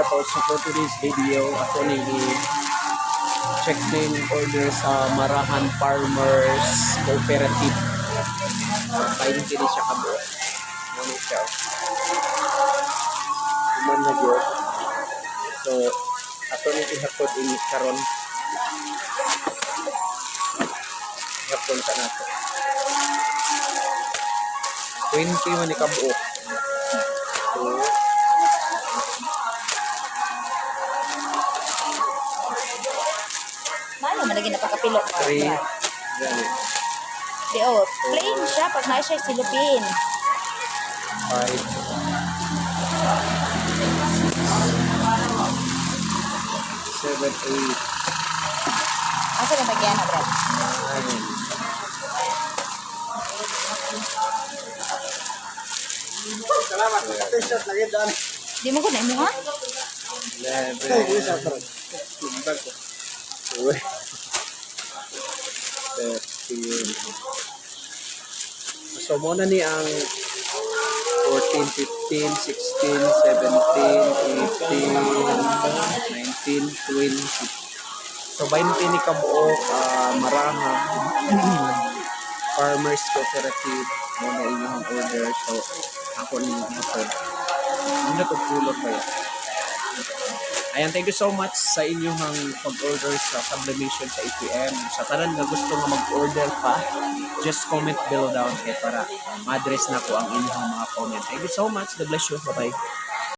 bato. So for today's video, ako ni check din order sa Marahan Farmers Cooperative. Kain din siya kabo. Ano siya? Kuman na yun. So, ato ni ihapon ini karon. Ihapon sa nato. 20 man ikabuo. So, Malo man lagi napakapilok. 3. Yan. Di plain siya pag na siya silupin. 5, 7, 8, Asa na nagyan na, Brad? 9, Salamat. T-shirt lagi dan. Di mo ko na mo ha? 11, Ay, isa pa. 12, 13. So, muna ni ang 14, 15, 16, 17, 18, 19, 20. So, 20 ni kabuok, Marahan Farmers Cooperative. Muna inyong order. So, ako ninyong ito. Ano ito pulot ba yan? Ayan, thank you so much sa inyong pag-order sa sublimation sa ATM. Sa tanan na gusto nga mag-order pa, just comment below down kay para ma-address na ko ang inyong mga comment. Thank you so much. God bless you. Bye-bye.